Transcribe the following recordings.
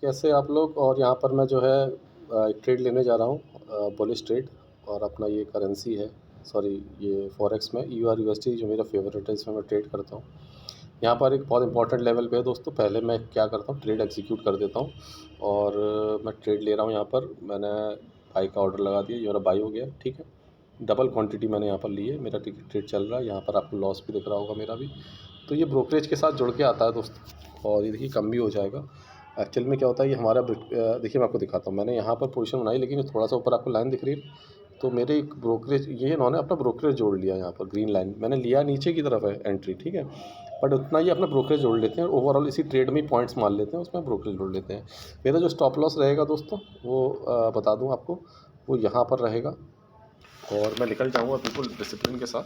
कैसे आप लोग। और यहाँ पर मैं जो है एक ट्रेड लेने जा रहा हूँ, बुलिश ट्रेड। और अपना ये करेंसी है, सॉरी ये फॉरेक्स में EUR USD जो मेरा फेवरेट है, इसमें मैं ट्रेड करता हूँ। यहाँ पर एक बहुत इंपॉर्टेंट लेवल पे है दोस्तों। पहले मैं क्या करता हूँ, ट्रेड एग्जीक्यूट कर देता हूँ और मैं ट्रेड ले रहा हूँ। यहाँ पर मैंने बाई का ऑर्डर लगा दिया, ये मेरा बाई हो गया, ठीक है। डबल क्वांटिटी मैंने यहाँ पर ली है, मेरा ट्रेड चल रहा है। यहाँ पर आपको लॉस भी दिख रहा होगा मेरा भी। तो ये ब्रोकरेज के साथ जुड़ के आता है दोस्तों, और ये देखिए कम भी हो जाएगा। एक्चुअल में क्या होता है, ये हमारा देखिए मैं आपको दिखाता हूँ। मैंने यहाँ पर पोजीशन बनाई, लेकिन थोड़ा सा ऊपर आपको लाइन दिख रही है, तो मेरे एक ब्रोकरेज, ये इन्होंने अपना ब्रोकरेज जोड़ लिया। यहाँ पर ग्रीन लाइन मैंने लिया, नीचे की तरफ है एंट्री, ठीक है। बट उतना ही अपना ब्रोकरेज जोड़ लेते हैं और ओवरऑल इसी ट्रेड में ही पॉइंट्स मान लेते हैं, उसमें ब्रोकरेज जोड़ लेते हैं। मेरा जो स्टॉप लॉस रहेगा दोस्तों, वो बता दूँ आपको, वो यहाँ पर रहेगा। और मैं निकल जाऊँगा बिल्कुल डिसिप्लिन के साथ।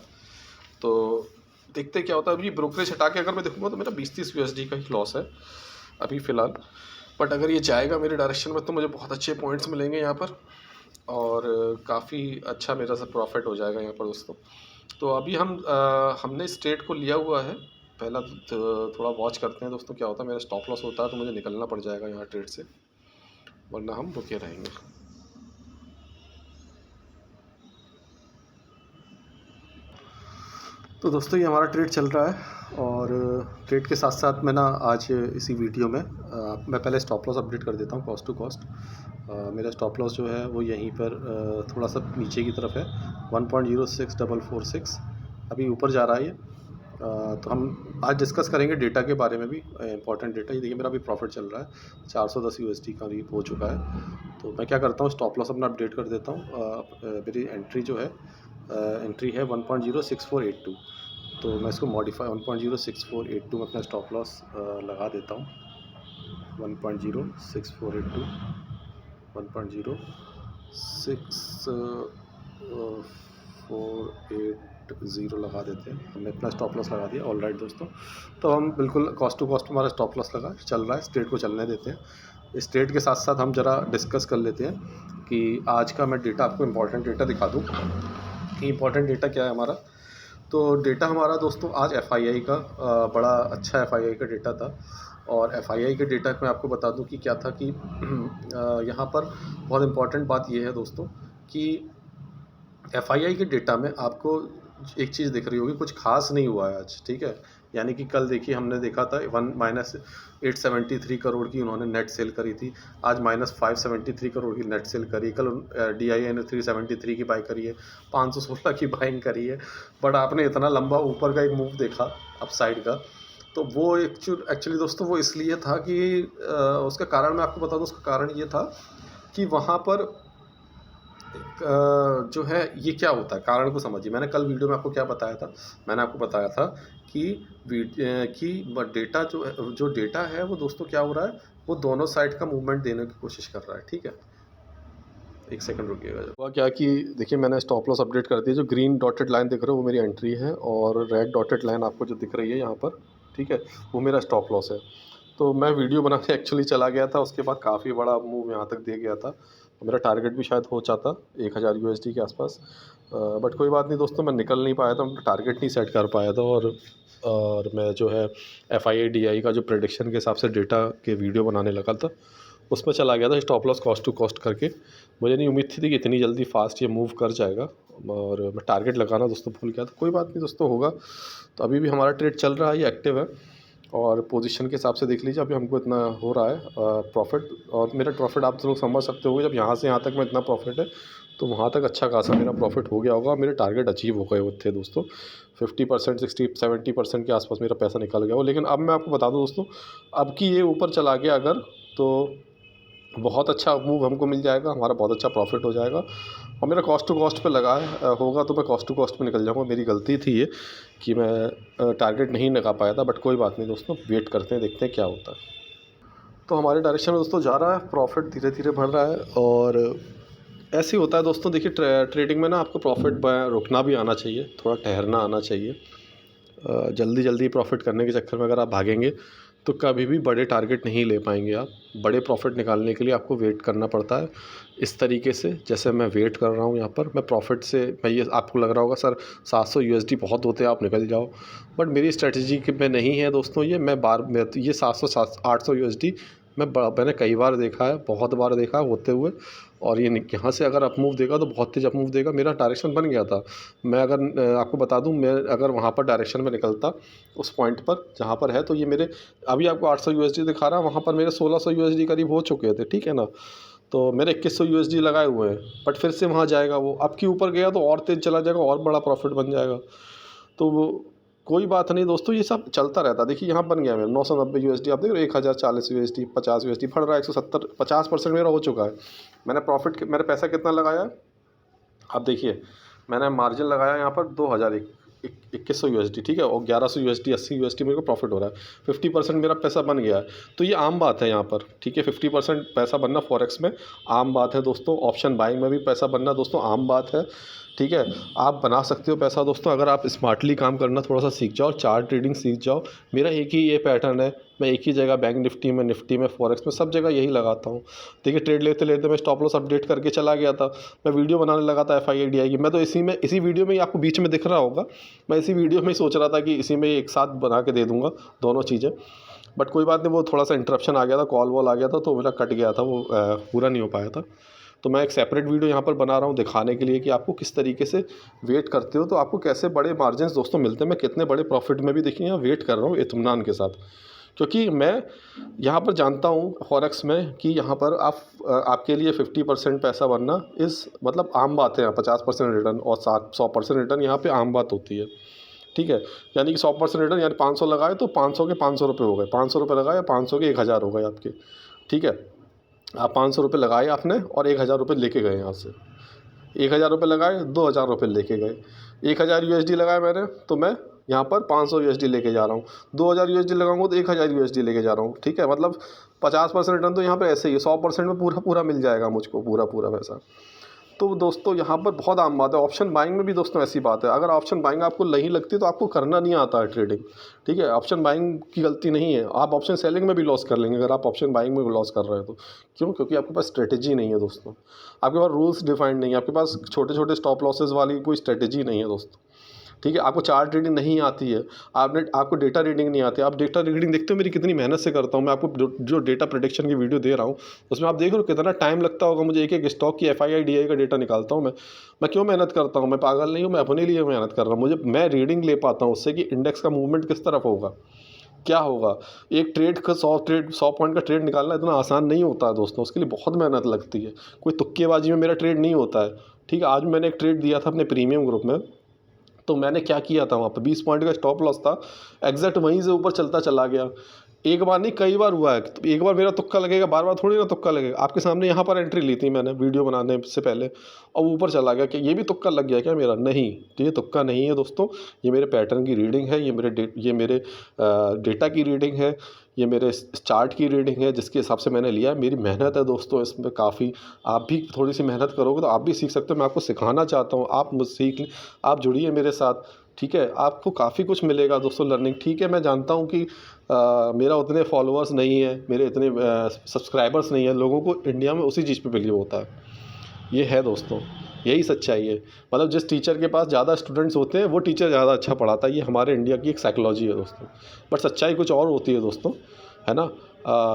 तो देखते क्या होता है। अभी ब्रोकरेज हटा के अगर मैं देखूँगा तो मेरा 20-30 USD का ही लॉस है अभी फ़िलहाल। बट अगर ये जाएगा मेरे डायरेक्शन में तो मुझे बहुत अच्छे पॉइंट्स मिलेंगे यहाँ पर, और काफ़ी अच्छा मेरा सा प्रॉफिट हो जाएगा यहाँ पर दोस्तों। तो अभी हमने इस ट्रेड को लिया हुआ है। पहला तो थोड़ा वॉच करते हैं दोस्तों क्या होता है। मेरा स्टॉप लॉस होता है तो मुझे निकलना पड़ जाएगा यहाँ ट्रेड से, वरना हम रुके रहेंगे। तो दोस्तों ये हमारा ट्रेड चल रहा है, और ट्रेड के साथ साथ मैं ना आज इसी वीडियो में मैं पहले स्टॉप लॉस अपडेट कर देता हूँ, कॉस्ट टू कॉस्ट। मेरा स्टॉप लॉस जो है वो यहीं पर थोड़ा सा नीचे की तरफ है, 1.06446। अभी ऊपर जा रहा है ये। तो हम आज डिस्कस करेंगे डेटा के बारे में भी, इंपॉर्टेंट डेटा। ये देखिए मेरा अभी प्रॉफिट चल रहा है, 410 USD का भी हो चुका है। तो मैं क्या करता हूँ, स्टॉप लॉस अपना अपडेट कर देता हूँ। मेरी एंट्री जो है, एंट्री है 1.06482। तो मैं इसको मॉडिफाई 1.06482 में अपना स्टॉप लॉस लगा देता हूँ। 1.06482, 1.06480 लगा देते हैं। हमने अपना स्टॉप लॉस लगा दिया। ऑल राइट दोस्तों, तो हम बिल्कुल कॉस्ट टू कॉस्ट हमारा स्टॉप लॉस लगा चल रहा है। इस ट्रेड को चलने देते हैं। इस ट्रेड के साथ साथ हम ज़रा डिस्कस कर लेते हैं कि आज का मैं डेटा आपको इम्पॉर्टेंट डेटा दिखा दूँ कि इम्पॉर्टेंट डेटा क्या है हमारा। तो डेटा हमारा दोस्तों आज FII का बड़ा अच्छा FII का डेटा था। और FII के डेटा में आपको बता दूं कि क्या था कि यहाँ पर बहुत इम्पॉर्टेंट बात ये है दोस्तों कि FII के डेटा में आपको एक चीज़ दिख रही होगी, कुछ खास नहीं हुआ है आज, ठीक है। यानी कि कल देखिए हमने देखा था 873 करोड़ की उन्होंने नेट सेल करी थी, आज -573 करोड़ की नेट सेल करी। कल DIA ने 373 की बाई करी है, 516 की बाइंग करी है। बट आपने इतना लंबा ऊपर का एक मूव देखा अप साइड का, तो वो एक्चुअली दोस्तों वो इसलिए था कि उसका कारण मैं आपको बता दूं। उसका कारण ये था कि वहाँ पर जो है ये क्या होता है, कारण को समझिए। मैंने कल वीडियो में आपको क्या बताया था, मैंने आपको बताया था कि डेटा जो डेटा है वो दोस्तों क्या हो रहा है, वो दोनों साइड का मूवमेंट देने की कोशिश कर रहा है, ठीक है। एक सेकंड रुकिएगा। हुआ क्या कि देखिए मैंने स्टॉप लॉस अपडेट कर दिया। जो ग्रीन डॉटेड लाइन दिख रहा है वो मेरी एंट्री है, और रेड डॉटेड लाइन आपको जो दिख रही है यहाँ पर, ठीक है, वो मेरा स्टॉप लॉस है। तो मैं वीडियो बनाने एक्चुअली चला गया था, उसके बाद काफ़ी बड़ा मूव यहाँ तक दे गया था। मेरा टारगेट भी शायद हो जाता 1000 USD के आसपास। बट कोई बात नहीं दोस्तों, मैं निकल नहीं पाया था, मैं टारगेट नहीं सेट कर पाया था। और मैं जो है FII DI का जो प्रेडिक्शन के हिसाब से डेटा के वीडियो बनाने लगा था, उसमें चला गया था stop loss cost to cost करके। मुझे नहीं उम्मीद थी कि इतनी जल्दी फास्ट ये मूव कर जाएगा, और मैं टारगेट लगाना दोस्तों भूल गया था। कोई बात नहीं दोस्तों, होगा। तो अभी भी हमारा ट्रेड चल रहा है, ये एक्टिव है। और पोजीशन के हिसाब से देख लीजिए अभी हमको इतना हो रहा है प्रॉफिट। और मेरा प्रॉफिट आप लोग समझ सकते हो, जब यहाँ से यहाँ तक में इतना प्रॉफिट है तो वहाँ तक अच्छा खासा मेरा प्रॉफिट हो गया होगा। मेरे टारगेट अचीव हो गए थे दोस्तों, 50%, 60-70% के आसपास मेरा पैसा निकल गया हो। लेकिन अब मैं आपको बता दूँ दोस्तों, अब कि ये ऊपर चला गया अगर, तो बहुत अच्छा मूव हमको मिल जाएगा, हमारा बहुत अच्छा प्रॉफिट हो जाएगा। और मेरा कॉस्ट टू कॉस्ट पे लगा है, होगा तो मैं कॉस्ट टू कॉस्ट पे निकल जाऊँगा। मेरी गलती थी ये कि मैं टारगेट नहीं लगा पाया था। बट कोई बात नहीं दोस्तों, वेट करते हैं, देखते हैं क्या होता है। तो हमारे डायरेक्शन में दोस्तों जा रहा है, प्रॉफिट धीरे धीरे बढ़ रहा है। और ऐसे ही होता है दोस्तों, देखिए ट्रेडिंग में ना आपको प्रॉफिट रुकना भी आना चाहिए, थोड़ा ठहरना आना चाहिए। जल्दी जल्दी प्रॉफिट करने के चक्कर में अगर आप भागेंगे तो कभी भी बड़े टारगेट नहीं ले पाएंगे आप। बड़े प्रॉफिट निकालने के लिए आपको वेट करना पड़ता है इस तरीके से, जैसे मैं वेट कर रहा हूँ यहाँ पर। मैं प्रॉफिट से, मैं ये आपको लग रहा होगा सर 700 USD बहुत होते हैं, आप निकल जाओ। बट मेरी स्ट्रेटजी में नहीं है दोस्तों ये। मैं ये 700 800 USD मैंने कई बार देखा है, बहुत बार देखा है होते हुए। और ये यहाँ से अगर अप मूव देगा तो बहुत तेज़ अप मूव देगा। मेरा डायरेक्शन बन गया था। मैं अगर आपको बता दूँ, मैं अगर वहाँ पर डायरेक्शन में निकलता उस पॉइंट पर जहाँ पर है, तो ये मेरे अभी आपको 800 यूएसडी दिखा रहा है, वहाँ पर मेरे 1600 यूएसडी करीब हो चुके थे, ठीक है ना। तो मेरे 2100 यूएसडी लगाए हुए हैं, बट फिर से वहाँ जाएगा वो, अब के ऊपर गया तो और तेज़ चला जाएगा और बड़ा प्रॉफिट बन जाएगा। तो वो कोई बात नहीं दोस्तों, ये सब चलता रहता है। देखिए यहाँ बन गया मेरा 990 यूएसडी, आप देख रहे हो 1040 यूएसडी, 50 यूएसडी बढ़ रहा है, 170, 50% मेरा हो चुका है। मैंने पैसा कितना लगाया है? आप देखिए, मैंने मार्जिन लगाया यहाँ पर 2100 यूएसडी, ठीक है, और 1100 यूएसडी, 80 यूएसडी मेरे को प्रॉफिट हो रहा है। 50% मेरा पैसा बन गया है। तो ये आम बात है यहाँ पर, ठीक है। 50% पैसा बनना फॉरेक्स में आम बात है दोस्तों। ऑप्शन बाइंग में भी पैसा बनना दोस्तों आम बात है, ठीक है। आप बना सकते हो पैसा दोस्तों, अगर आप स्मार्टली काम करना थोड़ा सा सीख जाओ, चार्ट ट्रेडिंग सीख जाओ। मेरा एक ही ये पैटर्न है, मैं एक ही जगह बैंक निफ्टी में फॉरेक्स में सब जगह यही लगाता हूँ। देखिए ट्रेड लेते लेते मैं स्टॉप लॉस अपडेट करके चला गया था। मैं वीडियो बनाने लगा था FIDI की, मैं तो इसी वीडियो में ही आपको बीच में दिख रहा होगा, मैं इसी वीडियो में ही सोच रहा था कि इसी में एक साथ बना के दे दूँगा दोनों चीज़ें। बट कोई बात नहीं, वो थोड़ा सा इंटरप्शन आ गया था, कॉल वॉल आ गया था, तो मेरा कट गया था वो, पूरा नहीं हो पाया था। तो मैं एक सेपरेट वीडियो यहाँ पर बना रहा हूँ दिखाने के लिए कि आपको किस तरीके से वेट करते हो तो आपको कैसे बड़े मार्जिन्स दोस्तों मिलते हैं। मैं कितने बड़े प्रॉफिट में भी देखिए यहाँ वेट कर रहा हूँ इत्मीनान के साथ, क्योंकि मैं यहाँ पर जानता हूँ फॉरेक्स में कि यहाँ पर आपके लिए 50% पैसा बनना इस मतलब आम बात है। 50% रिटर्न और 100% रिटर्न यहाँ पे आम बात होती है, ठीक है। यानी कि 100% रिटर्न, यानी 500 लगाए तो 500 के 500 रुपये हो गए, 500 रुपये लगाए 500 के 1000 हो गए आपके, ठीक है। आप 500 रुपये लगाए आपने और 1000 रुपये लेके गए यहाँ से। 1000 रुपये लगाए, 2000 रुपये लेके गए। 1000 यूएसडी लगाया मैंने, तो मैं यहाँ पर 500 यूएसडी लेके जा रहा हूँ। 2000 यूएसडी लगाऊंगा तो 1000 यूएसडी लेके जा रहा हूँ, ठीक है। मतलब 50% रिटर्न तो यहाँ पे ऐसे ही है, 100% में पूरा पूरा मिल जाएगा मुझको, पूरा पूरा पैसा। तो दोस्तों यहाँ पर बहुत आम बात है। ऑप्शन बाइंग में भी दोस्तों ऐसी बात है, अगर ऑप्शन बाइंग आपको नहीं लगती तो आपको करना नहीं आता है ट्रेडिंग, ठीक है। ऑप्शन बाइंग की गलती नहीं है, आप ऑप्शन सेलिंग में भी लॉस कर लेंगे अगर आप ऑप्शन बाइंग में लॉस कर रहे हो तो। क्यों? क्योंकि आपके पास स्ट्रेटेजी नहीं है दोस्तों, आपके पास रूल्स डिफाइंड नहीं है, आपके पास छोटे छोटे स्टॉप लॉसेस वाली कोई स्ट्रेटेजी नहीं है दोस्तों, ठीक है। आपको चार्ट रीडिंग नहीं आती है, आपको डेटा रीडिंग नहीं आती है। आप डेटा रीडिंग देखते हो मेरी कितनी मेहनत से करता हूँ मैं, आपको जो डेटा प्रेडिक्शन की वीडियो दे रहा हूँ उसमें आप देख रहे हो कितना टाइम लगता होगा मुझे, एक एक स्टॉक की FIDI का डेटा निकालता हूँ मैं क्यों मेहनत करता हूँ? मैं पागल नहीं हूँ, मैं अपने लिए मेहनत कर रहा हूँ। मैं रीडिंग ले पाता हूँ उससे कि इंडेक्स का मूवमेंट किस तरफ होगा, क्या होगा। एक ट्रेड का 100 पॉइंट का ट्रेड निकालना इतना आसान नहीं होता है दोस्तों, उसके लिए बहुत मेहनत लगती है। कोई तुक्केबाजी में मेरा ट्रेड नहीं होता है, ठीक है। आज मैंने एक ट्रेड दिया था अपने प्रीमियम ग्रुप में, तो मैंने क्या किया था, वहाँ पे 20 पॉइंट का स्टॉप लॉस था, एग्जैक्ट वहीं से ऊपर चलता चला गया। एक बार नहीं कई बार हुआ है, तो एक बार मेरा तुक्का लगेगा, बार बार थोड़ी ना तुक्का लगेगा। आपके सामने यहाँ पर एंट्री ली थी मैंने वीडियो बनाने से पहले और ऊपर चला गया, कि ये भी तुक्का लग गया क्या मेरा? नहीं, तो ये तुक्का नहीं है दोस्तों, ये मेरे पैटर्न की रीडिंग है, ये मेरे डेटा की रीडिंग है, ये मेरे चार्ट की रीडिंग है, जिसके हिसाब से मैंने लिया है। मेरी मेहनत है दोस्तों इसमें काफ़ी, आप भी थोड़ी सी मेहनत करोगे तो आप भी सीख सकते हो। मैं आपको सिखाना चाहता हूँ, आप मुझ सीख, आप जुड़िए मेरे साथ, ठीक है। आपको काफ़ी कुछ मिलेगा दोस्तों लर्निंग, ठीक है। मैं जानता हूँ कि मेरा उतने फॉलोअर्स नहीं है, मेरे इतने सब्सक्राइबर्स नहीं है, लोगों को इंडिया में उसी चीज़ पे बिलीव होता है, ये है दोस्तों, यही सच्चाई है। मतलब जिस टीचर के पास ज़्यादा स्टूडेंट्स होते हैं वो टीचर ज़्यादा अच्छा पढ़ाता है, ये हमारे इंडिया की एक साइकोलॉजी है दोस्तों। बट सच्चाई कुछ और होती है दोस्तों, है ना।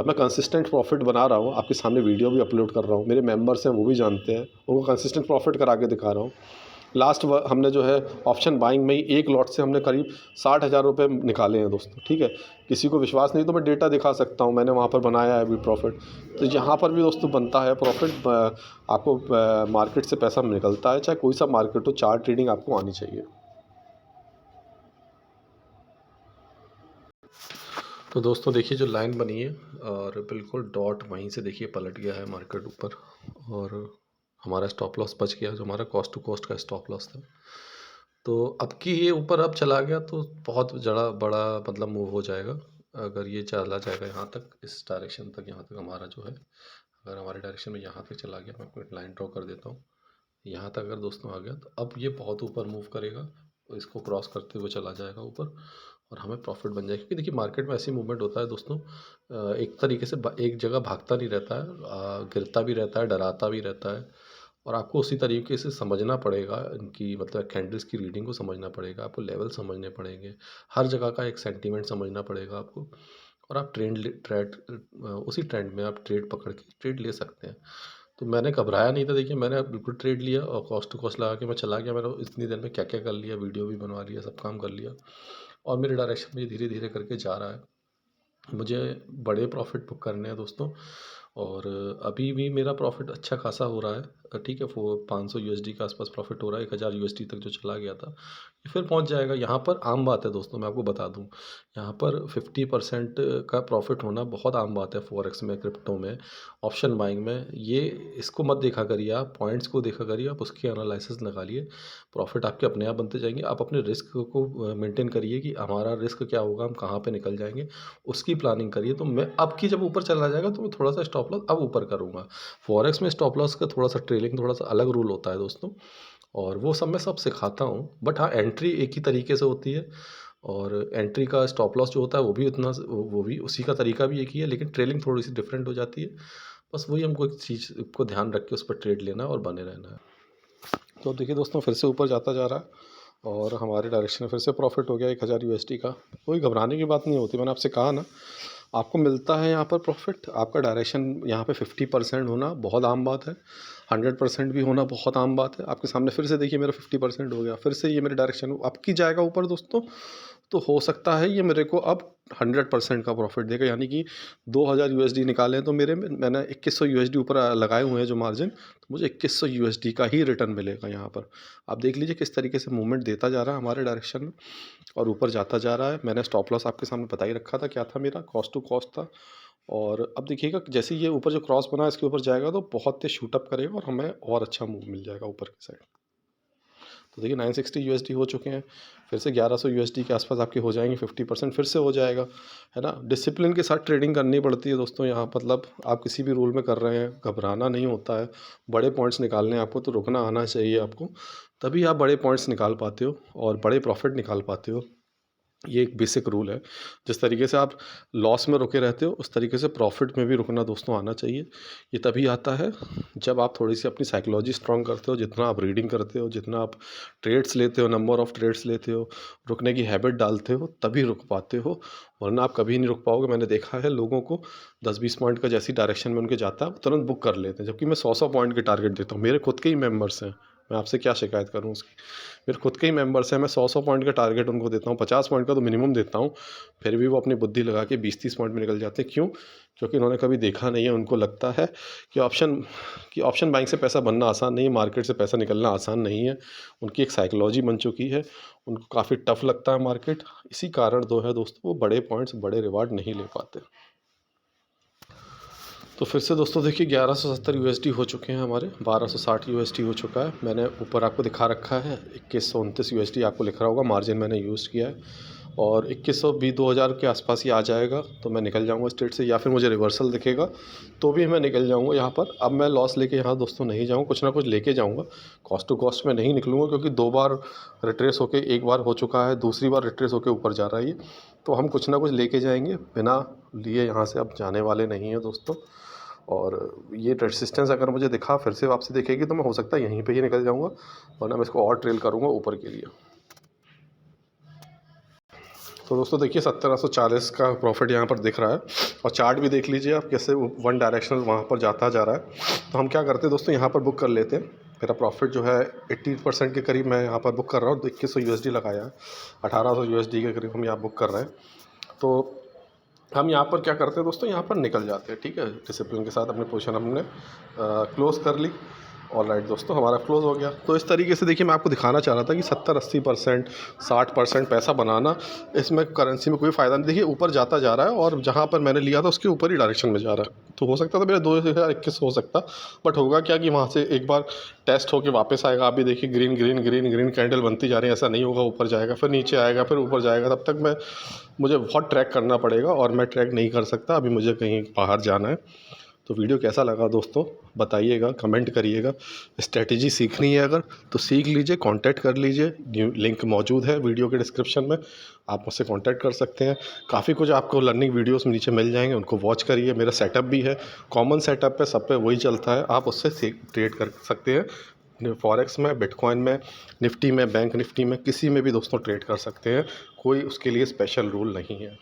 मैं कंसिस्टेंट प्रॉफिट बना रहा हूँ, आपके सामने वीडियो भी अपलोड कर रहा हूँ, मेरे मेंबर्स हैं वो भी जानते हैं, उनको कंसिस्टेंट प्रॉफिट करा के दिखा रहा हूँ। हमने जो है ऑप्शन बाइंग में ही एक लॉट से हमने करीब 60,000 रुपये निकाले हैं दोस्तों, ठीक है। किसी को विश्वास नहीं तो मैं डेटा दिखा सकता हूँ, मैंने वहाँ पर बनाया है अभी प्रॉफिट। तो यहाँ पर भी दोस्तों बनता है प्रॉफिट, आपको मार्केट से पैसा निकलता है, चाहे कोई सा मार्केट हो, चार्ट ट्रेडिंग आपको आनी चाहिए। तो दोस्तों देखिए जो लाइन बनी है और बिल्कुल डॉट वहीं से देखिए पलट गया है मार्केट ऊपर, और हमारा स्टॉप लॉस बच गया, जो हमारा कॉस्ट टू कॉस्ट का स्टॉप लॉस था। तो अब की ये ऊपर अब चला गया तो बहुत बड़ा मतलब मूव हो जाएगा, अगर ये चला जाएगा यहाँ तक, इस डायरेक्शन तक, यहाँ तक हमारा जो है, अगर हमारे डायरेक्शन में यहाँ तक चला गया, मैं आपको एक लाइन ड्रॉ कर देता हूँ, यहाँ तक अगर दोस्तों आ गया तो अब ये बहुत ऊपर मूव करेगा, तो इसको क्रॉस करते हुए चला जाएगा ऊपर और हमें प्रॉफिट बन जाएगा। क्योंकि देखिए मार्केट में ऐसी मूवमेंट होता है दोस्तों, एक तरीके से एक जगह भागता नहीं रहता है, गिरता भी रहता है, डराता भी रहता है, और आपको उसी तरीके से समझना पड़ेगा इनकी, मतलब कैंडल्स की रीडिंग को समझना पड़ेगा, आपको लेवल समझने पड़ेंगे, हर जगह का एक सेंटीमेंट समझना पड़ेगा आपको, और आप उसी ट्रेंड में आप ट्रेड पकड़ के ट्रेड ले सकते हैं। तो मैंने घबराया नहीं था, देखिए मैंने बिल्कुल ट्रेड लिया और कॉस्ट टू कॉस्ट लगा के मैं चला गया। मैंने इतनी देर में क्या-क्या कर लिया, वीडियो भी बनवा लिया, सब काम कर लिया और मेरे डायरेक्शन में ये धीरे-धीरे करके जा रहा है। मुझे बड़े प्रॉफ़िट बुक करने हैं दोस्तों और अभी भी मेरा प्रॉफ़िट अच्छा खासा हो रहा है। ठीक है, वो 500 यूएसडी के आसपास प्रॉफ़िट हो रहा है, 1000 यूएसडी तक जो चला गया था, ये फिर पहुंच जाएगा। यहाँ पर आम बात है दोस्तों, मैं आपको बता दूं, यहाँ पर 50% का प्रॉफ़िट होना बहुत आम बात है फॉरेक्स में, क्रिप्टो में, ऑप्शन बाइंग में। ये इसको मत देखा करिए, आप पॉइंट्स को देखा करिए, आप उसकी एनालिसिस निकालिए, प्रॉफ़िट आपके अपने आप बनते जाएंगे। आप अपने रिस्क को मेंटेन करिए कि हमारा रिस्क क्या होगा, हम कहाँ पे निकल जाएंगे, उसकी प्लानिंग करिए। तो मैं अब की जब ऊपर चला जाएगा तो मैं थोड़ा सा स्टॉप लॉस अब ऊपर करूँगा। फॉरेक्स में स्टॉप लॉस का थोड़ा सा, ट्रेलिंग थोड़ा सा अलग रूल होता है दोस्तों, और वो सब मैं सब सिखाता हूँ। बट हाँ, एंट्री एक ही तरीके से होती है और एंट्री का स्टॉप लॉस जो होता है वो भी उतना, वो भी उसी का तरीका भी एक ही है, लेकिन ट्रेलिंग थोड़ी सी डिफरेंट हो जाती है। बस वही हमको एक चीज़ को ध्यान रख के उस पर ट्रेड लेना है और बने रहना है। तो देखिए दोस्तों, फिर से ऊपर जाता जा रहा है और हमारे डायरेक्शन में फिर से प्रॉफिट हो गया 1000 यूएसडी का। कोई घबराने की बात नहीं होती, मैंने आपसे कहा ना, आपको मिलता है यहाँ पर प्रॉफिट, आपका डायरेक्शन यहाँ पे 50% होना बहुत आम बात है, 100% भी होना बहुत आम बात है। आपके सामने फिर से देखिए मेरा 50% हो गया, फिर से ये मेरे डायरेक्शन अब की जाएगा ऊपर दोस्तों। तो हो सकता है ये मेरे को अब 100% का प्रॉफिट देगा, यानी कि 2000 यूएसडी निकाले हैं तो मैंने 2100 यूएसडी ऊपर लगाए हुए हैं जो मार्जिन, तो मुझे 2100 यूएसडी का ही रिटर्न मिलेगा यहाँ पर। आप देख लीजिए किस तरीके से मूवमेंट देता जा रहा है हमारे डायरेक्शन में और ऊपर जाता जा रहा है। मैंने स्टॉप लॉस आपके सामने बता ही रखा था क्या था, मेरा कॉस्ट टू कॉस्ट था। और अब देखिएगा जैसे ये ऊपर जो क्रॉस बना है इसके ऊपर जाएगा तो बहुत तेज शूटअप करेगा और हमें और अच्छा मूव मिल जाएगा ऊपर की साइड। तो देखिए 960 यूएसडी हो चुके हैं, फिर से 1100 यूएसडी के आसपास आपके हो जाएंगे, 50% फिर से हो जाएगा, है ना। डिसिप्लिन के साथ ट्रेडिंग करनी पड़ती है दोस्तों यहाँ, मतलब आप किसी भी रूल में कर रहे हैं, घबराना नहीं होता है। बड़े पॉइंट्स निकालने हैं आपको तो रुकना आना चाहिए आपको, तभी आप बड़े पॉइंट्स निकाल पाते हो और बड़े प्रॉफिट निकाल पाते हो। ये एक बेसिक रूल है। जिस तरीके से आप लॉस में रुके रहते हो उस तरीके से प्रॉफिट में भी रुकना दोस्तों आना चाहिए। ये तभी आता है जब आप थोड़ी सी अपनी साइकोलॉजी स्ट्रॉन्ग करते हो, जितना आप रीडिंग करते हो, जितना आप ट्रेड्स लेते हो, नंबर ऑफ़ ट्रेड्स लेते हो, रुकने की हैबिट डालते हो, तभी रुक पाते हो, वरना आप कभी नहीं रुक पाओगे। मैंने देखा है लोगों को 10-20 पॉइंट का जैसी डायरेक्शन में उनके जाता है वो तुरंत बुक कर लेते हैं, जबकि मैं 100-100 पॉइंट के टारगेट देता हूँ। मेरे खुद के ही मेंबर्स हैं, मैं आपसे क्या शिकायत करूँ उसकी। मेरे खुद के ही मेंबर्स हैं, मैं 100-100 पॉइंट का टारगेट उनको देता हूँ, 50 पॉइंट का तो मिनिमम देता हूँ, फिर भी वो अपनी बुद्धि लगा के 20-30 पॉइंट में निकल जाते हैं। क्यों? क्योंकि उन्होंने कभी देखा नहीं है। उनको लगता है कि ऑप्शन बाइंग से पैसा बनना आसान नहीं है, मार्केट से पैसा निकलना आसान नहीं है। उनकी एक साइकोलॉजी बन चुकी है, उनको काफ़ी टफ लगता है मार्केट। इसी कारण दो है दोस्तों, वो बड़े पॉइंट्स, बड़े रिवार्ड नहीं ले पाते। तो फिर से दोस्तों देखिए 1170 यूएसडी हो चुके हैं हमारे, 1260 यूएसडी हो चुका है। मैंने ऊपर आपको दिखा रखा है 2129 यूएसडी, आपको लिख रहा होगा, मार्जिन मैंने यूज़ किया है। और 2100 भी 2000 के आसपास ही आ जाएगा तो मैं निकल जाऊंगा स्ट्रेट से, या फिर मुझे रिवर्सल दिखेगा तो भी मैं निकल जाऊंगा यहाँ पर। अब मैं लॉस लेके यहाँ दोस्तों नहीं जाऊँगा, कुछ ना कुछ लेके जाऊँगा। कॉस्ट टू कॉस्ट में नहीं निकलूँगा क्योंकि 2 बार रिट्रेस होके, एक बार हो चुका है, दूसरी बार रिट्रेस होके ऊपर जा रहा है ये, तो हम कुछ ना कुछ लेके जाएंगे, बिना लिए यहाँ से अब जाने वाले नहीं हैं दोस्तों। और ये रेजिस्टेंस अगर मुझे दिखा फिर से वापसी दिखेगी तो मैं हो सकता है यहीं पे ही निकल जाऊंगा, वरना मैं इसको और ट्रेल करूंगा ऊपर के लिए। तो दोस्तों देखिए 1740 का प्रॉफिट यहाँ पर दिख रहा है और चार्ट भी देख लीजिए आप कैसे वन डायरेक्शनल वहाँ पर जाता जा रहा है। तो हम क्या करते हैं दोस्तों, यहाँ पर बुक कर लेते हैं। मेरा प्रॉफिट जो है 80% के करीब मैं यहाँ पर बुक कर रहा हूँ। 2100 यूएसडी लगाया है, 1800 यूएसडी के करीब हम यहाँ बुक कर रहे हैं। तो हम यहाँ पर क्या करते हैं दोस्तों, यहाँ पर निकल जाते हैं, ठीक है, डिसिप्लिन के साथ अपनी पोजीशन हमने क्लोज़ कर ली। ऑल राइट दोस्तों, हमारा क्लोज़ हो गया। तो इस तरीके से देखिए मैं आपको दिखाना चाह रहा था कि 70-80%, 60% पैसा बनाना, इसमें करेंसी में कोई फ़ायदा नहीं। देखिए ऊपर जाता जा रहा है और जहाँ पर मैंने लिया था उसके ऊपर ही डायरेक्शन में जा रहा है। तो हो सकता था मेरा 2021 हो सकता, बट होगा क्या कि वहाँ से एक बार टेस्ट होके वापस आएगा। आप भी देखिए green green green green candle बनती जा रही है, ऐसा नहीं होगा ऊपर जाएगा फिर नीचे आएगा फिर ऊपर जाएगा। तब तक मुझे बहुत ट्रैक करना पड़ेगा और मैं ट्रैक नहीं कर सकता, अभी मुझे कहीं बाहर जाना है। तो वीडियो कैसा लगा दोस्तों बताइएगा, कमेंट करिएगा। स्ट्रेटजी सीखनी है अगर तो सीख लीजिए, कांटेक्ट कर लीजिए, लिंक मौजूद है वीडियो के डिस्क्रिप्शन में, आप मुझसे कांटेक्ट कर सकते हैं। काफ़ी कुछ आपको लर्निंग वीडियोस नीचे मिल जाएंगे, उनको वॉच करिए। मेरा सेटअप भी है, कॉमन सेटअप है, सब पे वही चलता है, आप उससे ट्रेड कर सकते हैं। फॉरेक्स में, बिटकॉइन में, निफ्टी में, बैंक निफ्टी में, किसी में भी दोस्तों ट्रेड कर सकते हैं, कोई उसके लिए स्पेशल रूल नहीं है।